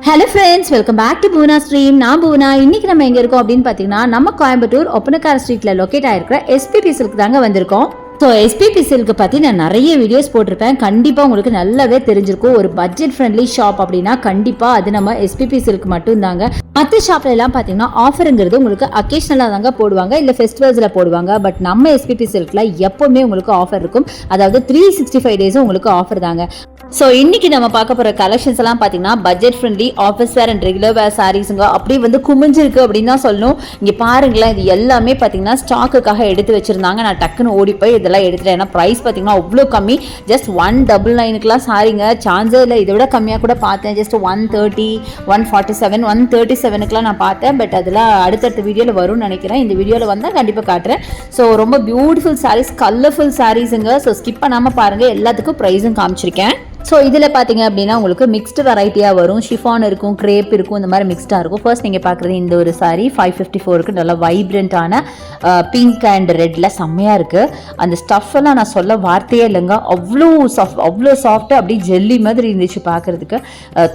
Hello friends, welcome back to Poona stream. நான் பூனா. இன்னைக்கு நம்ம எங்கே இருக்கோம் அப்படின்னு பார்த்தீங்கன்னா, நம்ம கோயம்புத்தூர் ஒப்பனக்கார ஸ்ட்ரீட்டில் லொக்கேட் ஆகிருக்கிற எஸ்பிபி சில்க் தாங்க வந்திருக்கோம். ஸோ எஸ்பிபி சில்க்கு பற்றி நான் நிறைய வீடியோஸ் போட்டிருப்பேன். கண்டிப்பாக உங்களுக்கு நல்லாவே தெரிஞ்சிருக்கும். ஒரு பட்ஜெட் ஃப்ரெண்ட்லி ஷாப் அப்படின்னா கண்டிப்பாக அது நம்ம எஸ்பிபி சில்க் மட்டும் தாங்க. மற்ற ஷாப்ல எல்லாம் பார்த்தீங்கன்னா ஆஃபருங்கிறது உங்களுக்கு அக்கேஷனலாக தாங்க போடுவாங்க, இல்லை ஃபெஸ்டிவல்ஸில் போடுவாங்க. பட் நம்ம எஸ்பிபி சில்கில் எப்போவுமே உங்களுக்கு ஆஃபர் இருக்கும். அதாவது 365 டேஸும் உங்களுக்கு ஆஃபர் தாங்க. ஸோ இன்னைக்கு நம்ம பார்க்க போகிற கலெக்ஷன்ஸ் எல்லாம் பார்த்தீங்கன்னா budget friendly office wear and regular wear சாரீஸுங்க. அப்படி வந்து குமிஞ்சிருக்கு அப்படின்னு தான் சொல்லணும். இங்கே பாருங்களேன், இது எல்லாமே பார்த்தீங்கன்னா ஸ்டாக்குக்காக எடுத்து வச்சிருந்தாங்க. நான் டக்குன்னு ஓடி போய் இதெல்லாம் எடுத்துட்டேன். ஏன்னா ப்ரைஸ் பார்த்தீங்கன்னா அவ்வளோ கம்மி. ஜஸ்ட் 199க்குலாம் சாரிங்க, சான்ஸே இல்லை. இதை விட கம்மியாக கூட பார்த்தேன். ஜஸ்ட் 130, 147, 137க்குலாம் நான் பார்த்தேன். பட் அதெல்லாம் அடுத்தடுத்த வீடியோவில் வரும்னு நினைக்கிறேன். இந்த வீடியோவில் வந்தால் கண்டிப்பாக காட்டுறேன். ஸோ ரொம்ப பியூட்டிஃபுல் சாரீஸ், கலர்ஃபுல் சாரீஸுங்க. ஸோ ஸ்கிப் பண்ணாமல் பாருங்கள். எல்லாத்துக்கும் ப்ரைஸும் காமிச்சிருக்கேன். ஸோ இதில் பார்த்தீங்க அப்படின்னா உங்களுக்கு மிக்ஸ்டு வெரைட்டியாக வரும். ஷிஃபான் இருக்கும், கிரேப் இருக்கும், இந்த மாதிரி மிக்ஸ்டாக இருக்கும். ஃபர்ஸ்ட் நீங்கள் பார்க்குறது இந்த ஒரு சாரீ 554க்கு நல்லா வைப்ரண்ட்டான பிங்க் அண்ட் ரெட்டில் செம்மையாக இருக்குது. அந்த ஸ்டஃப்பெல்லாம் நான் சொல்ல வார்த்தையே இல்லைங்க. அவ்வளோ சாஃப்டாக அப்படியே ஜெல்லி மாதிரி இருந்துச்சு பார்க்குறதுக்கு.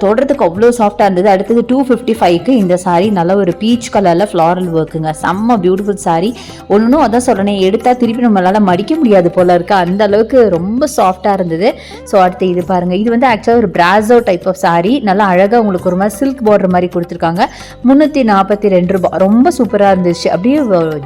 தொடறதுக்கு அவ்வளோ சாஃப்டாக இருந்தது. அடுத்தது 255க்கு இந்த சாரீ நல்ல ஒரு பீச் கலரில் ஃப்ளாரல் ஒர்க்குங்க. செம்ம பியூட்டிஃபுல் சாரீ. ஒன்றும் அதான் சொல்கிறேன், எடுத்தால் திருப்பி நம்மளால் மடிக்க முடியாது போல இருக்கு, அந்த அளவுக்கு ரொம்ப சாஃப்டாக இருந்தது. ஸோ அடுத்து இது பாருங்க, இது வந்து ஆக்சுவலாக ஒரு பிராசோ டைப் ஆஃப் சாரீ. நல்லா அழகாக உங்களுக்கு ஒரு மாதிரி சில்க் பார்டர் மாதிரி கொடுத்துருக்காங்க. 342 ரூபாய். ரொம்ப சூப்பராக இருந்துச்சு. அப்படியே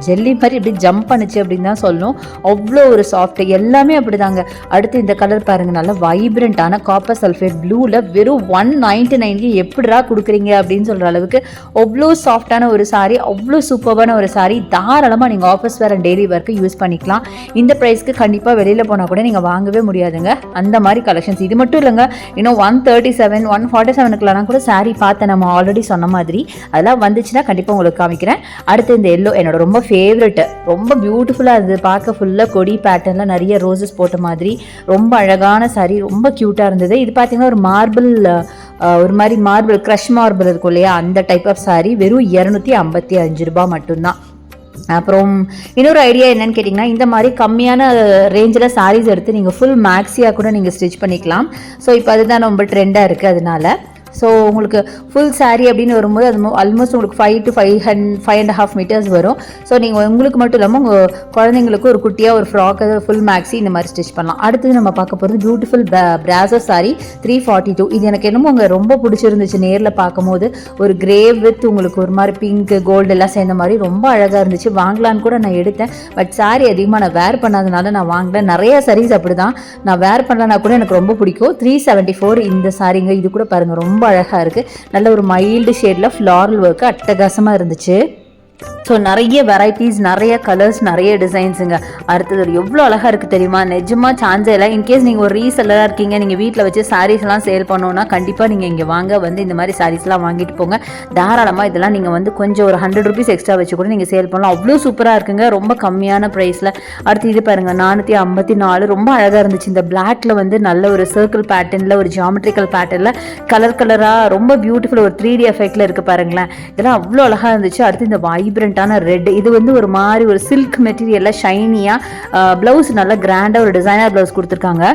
ஜெல்லி மாதிரி அப்படியே ஜம்ப் பண்ணுச்சு அப்படின்னு தான் சொல்லணும். அவ்வளோ ஒரு சாஃப்ட், எல்லாமே அப்படிதாங்க. அடுத்து இந்த கலர் பாருங்க, நல்லா வைப்ரண்டான காப்பர் சல்ஃபேட் ப்ளூவில் வெறும் 199க்கு எப்படிரா கொடுக்குறீங்க அப்படின்னு சொல்கிற அளவுக்கு அவ்வளோ சாஃப்டான ஒரு சாரீ, அவ்வளோ சூப்பரான ஒரு சாரீ. தாராளமாக நீங்கள் office wear and daily work use பண்ணிக்கலாம். இந்த ப்ரைஸ்க்கு கண்டிப்பாக வெளியில் போனால் கூட நீங்கள் வாங்கவே முடியாதுங்க. அந்த மாதிரி கலெக்ஷன்ஸ். இது மட்டும் இல்லைங்க, இன்னும் 137, 147க்குலாம் கூட சாரீ பார்த்தேன். நம்ம ஆல்ரெடி சொன்ன மாதிரி அதெல்லாம் வந்துச்சுன்னா கண்டிப்பாக உங்களுக்கு காமிக்கிறேன். அடுத்து இந்த எல்லோ என்னோட ரொம்ப ஃபேவரெட். ரொம்ப பியூட்டிஃபுல்லாக இருந்தது பார்க்க. ஃபுல்லாக கொடி பேட்டர்னில் நிறைய ரோசஸ் போட்ட மாதிரி ரொம்ப அழகான சாரீ, ரொம்ப க்யூட்டாக இருந்தது. இது பார்த்தீங்கன்னா ஒரு மார்பிள், ஒரு மாதிரி மார்பிள், க்ரஷ் மார்பிள் இருக்கும் இல்லையா, அந்த டைப் ஆஃப் சாரீ. வெறும் 255 ரூபாய் மட்டும்தான். அப்புறம் இன்னொரு ஐடியா என்னன்னு கேட்டிங்கன்னா, இந்த மாதிரி கம்மியான ரேஞ்சில் சாரீஸ் எடுத்து நீங்கள் ஃபுல் மேக்ஸியாக கூட நீங்கள் ஸ்டிச் பண்ணிக்கலாம். ஸோ இப்போ அதுதான் ரொம்ப ட்ரெண்டாக இருக்குது. அதனால ஸோ உங்களுக்கு ஃபுல் சாரீ அப்படின்னு வரும்போது அது ஆல்மோஸ்ட் உங்களுக்கு 5 to 5.5 மீட்டர்ஸ் வரும். ஸோ நீங்கள் உங்களுக்கு மட்டும் இல்லாமல் உங்கள் குழந்தைங்களுக்கு ஒரு குட்டியாக ஒரு ஃப்ராக், ஃபுல் மேக்ஸி இந்த மாதிரி ஸ்டிச் பண்ணலாம். அடுத்தது நம்ம பார்க்க போகிறது பியூட்டிஃபுல் பிராசோ சாரீ 342. இது எனக்கு என்னமோ அங்கே ரொம்ப பிடிச்சிருந்துச்சு நேரில் பார்க்கும்போது. ஒரு கிரே வித் உங்களுக்கு ஒரு மாதிரி பிங்க் கோல்டு எல்லாம் சேர்ந்த மாதிரி ரொம்ப அழகாக இருந்துச்சு. வாங்கலான்னு கூட நான் எடுத்தேன். பட் சாரீ அதிகமாக நான் வேர் பண்ணாதனால நான் வாங்கல. நிறைய சாரீஸ் அப்படி தான், நான் வேர் பண்ணலனா கூட எனக்கு ரொம்ப பிடிக்கும். 374 இந்த சாரீங்க. இது கூட பாருங்கள், ரொம்ப அழகா இருக்கு. நல்ல ஒரு மைல்டு ஷேட்ல ஃப்ளாரல் ஒர்க் அட்டகாசமா இருந்துச்சு. ஸோ நிறைய வெரைட்டிஸ், நிறைய கலர்ஸ், நிறைய டிசைன்ஸுங்க. அடுத்தது எவ்வளோ அழகாக இருக்குது தெரியுமா? நிஜமாக சான்ஸே இல்லை. இன்கேஸ் நீங்கள் ஒரு ரீசெல்லராக இருக்கீங்க, நீங்கள் வீட்டில் வச்சு சாரீஸ்லாம் சேல் பண்ணோன்னா கண்டிப்பாக நீங்கள் இங்கே வாங்க வந்து இந்த மாதிரி சாரீஸ்லாம் வாங்கிட்டு போங்க. தாராளமாக இதெல்லாம் நீங்கள் வந்து கொஞ்சம் ஒரு 100 rupees எக்ஸ்ட்ரா வச்சு கூட நீங்கள் சேல் பண்ணலாம். அவ்வளோ சூப்பராக இருக்குங்க, ரொம்ப கம்மியான ப்ரைஸில். அடுத்து இது பாருங்கள், 454. ரொம்ப அழகாக இருந்துச்சு. இந்த பிளாக்ல வந்து நல்ல ஒரு சர்க்கிள் பேட்டர்னில், ஒரு ஜியாமெட்ரிக்கல் பேட்டர்னில் கலர் கலராக ரொம்ப பியூட்டிஃபுல் ஒரு 3D எஃபெக்டில் இருக்குது பாருங்களேன். இதெல்லாம் அவ்வளோ அழகாக இருந்துச்சு. அடுத்து இந்த வைப்ரண்டான ரெட், இது வந்து ஒரு மாதிரி ஒரு சில்க் மெட்டீரியல்ல ஷைனியா, பிளவுஸ் நல்லா கிராண்டா ஒரு டிசைனர் பிளவுஸ் கொடுத்துருக்காங்க.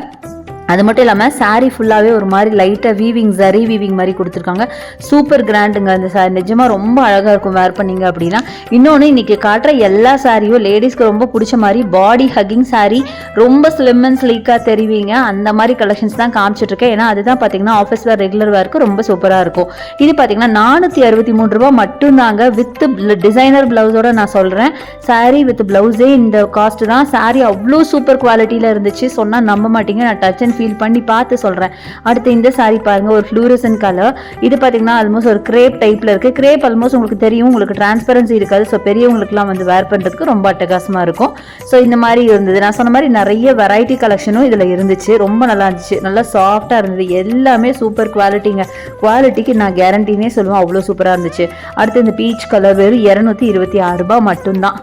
அது மட்டும் இல்லாமல் சாரீ ஃபுல்லாகவே ஒரு மாதிரி லைட்டாக வீவிங், ஜரி வீவிங் மாதிரி கொடுத்துருக்காங்க. சூப்பர் கிராண்டுங்க அந்த சாரீ. நிஜமாக ரொம்ப அழகாக இருக்கும் வேர் பண்ணிங்க அப்படின்னா. இன்னொன்று, இன்றைக்கி காட்டுற எல்லா சாரியும் லேடிஸ்க்கு ரொம்ப பிடிச்ச மாதிரி பாடி ஹக்கிங் சாரீ, ரொம்ப ஸ்லிம் அண்ட் ஸ்லீக்காக தெரிவிங்க. அந்த மாதிரி கலெக்ஷன்ஸ் தான் காமிச்சிட்ருக்கேன். ஏன்னா அதுதான் பார்த்தீங்கன்னா ஆஃபீஸ் வேர், ரெகுலர் வேருக்கு ரொம்ப சூப்பராக இருக்கும். இது பார்த்தீங்கன்னா 463 ரூபா மட்டும்தாங்க. வித் டிசைனர் பிளவுஸோட நான் சொல்கிறேன். சாரீ வித் பிளவுஸே இந்த காஸ்ட் தான். சாரீ அவ்வளோ சூப்பர் குவாலிட்டியில் இருந்துச்சு. சொன்னால் நம்ப மாட்டீங்க, நான் டச் அண்ட் ஃபீல் பண்ணி பார்த்து சொல்கிறேன். அடுத்து இந்த சாரீ பாருங்கள், ஒரு ஃப்ளூரசன் கலர். இது பார்த்தீங்கன்னா ஆல்மோஸ்ட் ஒரு கிரேப் டைப்பில் இருக்குது. கிரேப் ஆல்மோஸ்ட் உங்களுக்கு தெரியும், உங்களுக்கு டிரான்ஸ்பரன்சி இருக்காது. ஸோ பெரியவங்களுக்குலாம் வந்து வேர் பண்ணுறதுக்கு ரொம்ப அட்டகாசமாக இருக்கும். ஸோ இந்த மாதிரி இருந்தது. நான் சொன்ன மாதிரி நிறைய வெரைட்டி கலெக்ஷனும் இதில் இருந்துச்சு. ரொம்ப நல்லா இருந்துச்சு, நல்லா சாஃப்டாக இருந்தது. எல்லாமே சூப்பர் குவாலிட்டிங்க. குவாலிட்டிக்கு நான் கேரண்டினே சொல்லுவேன், அவ்வளோ சூப்பராக இருந்துச்சு. அடுத்து இந்த பீச் கலர் வெறும் 226 ரூபாய் மட்டும்தான்.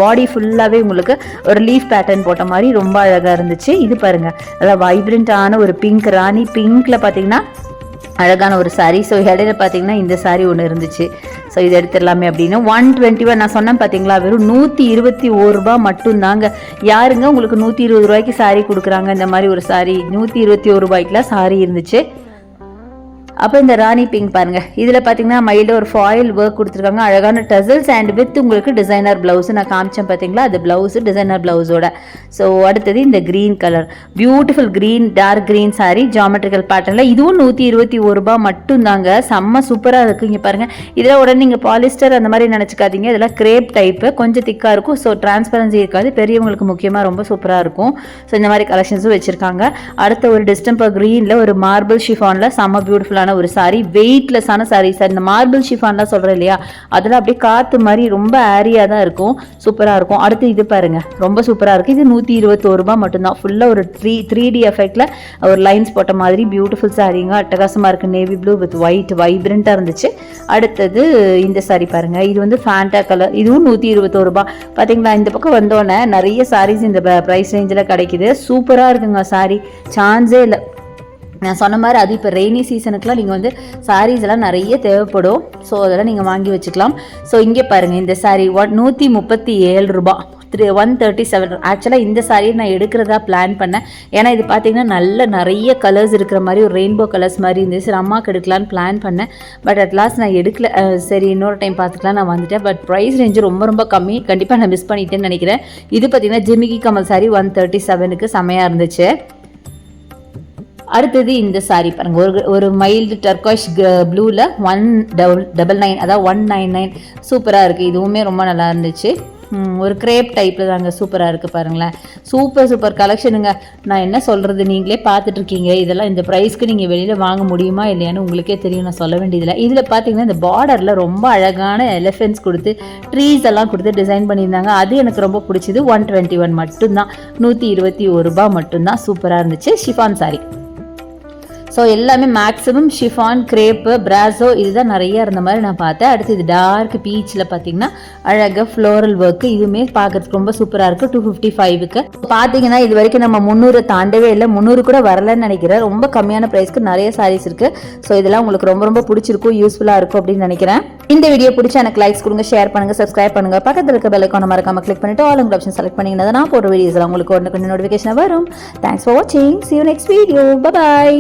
பாடி ஃபுல்லாகவே உங்களுக்கு ஒரு லீஃப் பேட்டர்ன் போட்ட மாதிரி ரொம்ப அழகாக இருந்துச்சு. இது பாருங்கள், நல்லா வைப்ரண்டான ஒரு பிங்க், ராணி பிங்க்ல பார்த்தீங்கன்னா அழகான ஒரு சாரீ. ஸோ இடையில பார்த்தீங்கன்னா இந்த சாரீ ஒன்று இருந்துச்சு. ஸோ இது எடுத்துடலாமே அப்படின்னு 121 நான் சொன்னேன் பார்த்தீங்களா, வெறும் 121 ரூபாய் மட்டும்தாங்க. யாருங்க உங்களுக்கு 120 ரூபாய்க்கு சாரீ கொடுக்குறாங்க? இந்த மாதிரி ஒரு சாரீ 121 ரூபாய்க்குலாம் சாரீ இருந்துச்சு. அப்போ இந்த ராணி பிங்க் பாருங்கள், இதில் பார்த்தீங்கன்னா மைல்டு ஒரு ஃபாயில் ஒர்க் கொடுத்துருக்காங்க, அழகான டசல்ஸ் அண்ட் வித் உங்களுக்கு டிசைனர் ப்ளவுஸ் நான் காமிச்சேன் பார்த்தீங்களா, அது ப்ளவுஸு டிசைனர் ப்ளவுஸோட. ஸோ அடுத்தது இந்த green colour beautiful green dark green sari geometrical பேட்டர்னில், இதுவும் 121 ரூபா மட்டும்தாங்க. செம்ம சூப்பராக இருக்குது. இங்கே பாருங்கள், இதில் உடனே நீங்கள் பாலிஸ்டர் அந்த மாதிரி நினச்சிக்காதீங்க, இதெல்லாம் கிரேப் டைப்பு, கொஞ்சம் திக்காக இருக்கும். ஸோ டிரான்ஸ்பரன்சி இருக்காது, பெரியவங்களுக்கு முக்கியமாக ரொம்ப சூப்பராக இருக்கும். ஸோ இந்த மாதிரி கலெக்ஷன்ஸும் வச்சுருக்காங்க. அடுத்த ஒரு டிஸ்டம்பர் க்ரீனில் ஒரு மார்பிள் ஷிஃபானில் செம்ம பியூட்டிஃபுல்லான ஒரு சாரி, வெயிட்லெஸ்ஸான சாரி சார். இந்த மார்பிள் ஷிஃபான்லாம் சொல்கிறேன் இல்லையா, அதில் அப்படியே காற்று மாதிரி ரொம்ப ஏரியா தான் இருக்கும், சூப்பராக இருக்கும். அடுத்து இது பாருங்கள், ரொம்ப சூப்பராக இருக்குது. இது 121 ரூபா மட்டும்தான். ஃபுல்லாக ஒரு 3D எஃபெக்டில் ஒரு லைன்ஸ் போட்ட மாதிரி பியூட்டிஃபுல் சாரீங்க, அட்டகாசமாக இருக்குது. நேவி ப்ளூ வித் ஒயிட் வைப்ரண்ட்டாக இருந்துச்சு. அடுத்தது இந்த சாரி பாருங்கள், இது வந்து ஃபேண்டா கலர், இதுவும் 121 ரூபா. பார்த்தீங்களா, இந்த பக்கம் வந்தோடனே நிறைய சாரீஸ் இந்த ப்ரைஸ் ரேஞ்சில் கிடைக்குது. சூப்பராக இருக்குங்க சாரி, சான்ஸே இல்லை. நான் சொன்ன மாதிரி அது இப்போ ரெய்னி சீசனுக்குலாம் நீங்கள் வந்து சாரீஸ் எல்லாம் நிறைய தேவைப்படும். ஸோ அதெல்லாம் நீங்கள் வாங்கி வச்சுக்கலாம். ஸோ இங்கே பாருங்கள், இந்த சாரீ 137 ரூபா, 137. ஆக்சுவலாக இந்த சாரியை நான் எடுக்கிறதா பிளான் பண்ணேன். ஏன்னா இது பார்த்தீங்கன்னா நல்ல நிறைய கலர்ஸ் இருக்கிற மாதிரி ஒரு ரெயின்போ கலர்ஸ் மாதிரி இருந்துச்சு. சரி அம்மாவுக்கு எடுக்கலான்னு பிளான் பண்ணேன். பட் அட் லாஸ்ட் நான் எடுக்கல. சரி இன்னொரு டைம் பார்த்துக்கலாம் நான் வந்துட்டேன். பட் ப்ரைஸ் ரேஞ்சு ரொம்ப ரொம்ப கம்மி, கண்டிப்பாக நான் மிஸ் பண்ணிட்டேன்னு நினைக்கிறேன். இது பார்த்தீங்கன்னா ஜிமிக்கி கமல் சாரி 137க்கு செமையாக இருந்துச்சு. அடுத்தது இந்த சாரி பாருங்கள், ஒரு மைல்டு டர்காஷ் ப்ளூவில் 199, அதாவது 199. சூப்பராக இருக்குது, இதுவுமே ரொம்ப நல்லா இருந்துச்சு. ஒரு கிரேப் டைப்பில் தாங்க, சூப்பராக இருக்குது பாருங்களேன். சூப்பர் கலெக்ஷனுங்க. நான் என்ன சொல்கிறது, நீங்களே பார்த்துட்ருக்கீங்க. இதெல்லாம் இந்த ப்ரைஸ்க்கு நீங்கள் வெளியில் வாங்க முடியுமா இல்லையான்னு உங்களுக்கே தெரியும், நான் சொல்ல வேண்டியதில்லை. இதில் பார்த்தீங்கன்னா இந்த பார்டரில் ரொம்ப அழகான எலிஃபென்ட்ஸ் கொடுத்து ட்ரீஸ் எல்லாம் கொடுத்து டிசைன் பண்ணியிருந்தாங்க. அது எனக்கு ரொம்ப பிடிச்சிது. 121 மட்டும்தான், 121 ரூபா மட்டும்தான். சூப்பராக இருந்துச்சு. Chiffon sorry. ஸோ எல்லாமே மேக்ஸிமம் ஷிஃபான், கிரேப்பு, பிராசோ இதுதான் நிறைய இருந்த மாதிரி நான் பார்த்தேன். அடுத்து இது டார்க் பீச்சில் பார்த்தீங்கன்னா அழகாக ஃப்ளோரல் ஒர்க்கு, இதுவுமே பார்க்கறதுக்கு ரொம்ப சூப்பராக இருக்குது. 255க்கு பார்த்தீங்கன்னா இது வரைக்கும் நம்ம 300 தாண்டவே இல்லை, 300 கூட வரலன்னு நினைக்கிறேன். ரொம்ப கம்மியான ப்ரைஸ்க்கு நிறைய சாரீஸ் இருக்குது. ஸோ இதெல்லாம் உங்களுக்கு ரொம்ப ரொம்ப பிடிச்சிருக்கும், யூஸ்ஃபுல்லாக இருக்கும் அப்படின்னு நினைக்கிறேன். இந்த வீடியோ பிடிச்சா எனக்கு லைக்ஸ் கொடுங்க, ஷேர் பண்ணுங்கள், சப்ஸ்கிரைப் பண்ணுங்கள். பக்கத்தில் இருக்க பெல் ஐகானை மறக்காம கிளிக் பண்ணிட்டு ஆல் ஆப்ஷன் செலக்ட் பண்ணிங்கன்னா நான் போடுற வீடியோஸ் உங்களுக்கு உடனே நோட்டிஃபிகேஷன் வரும். தேங்க்ஸ் ஃபார் வாட்சிங். See you next video. Bye bye.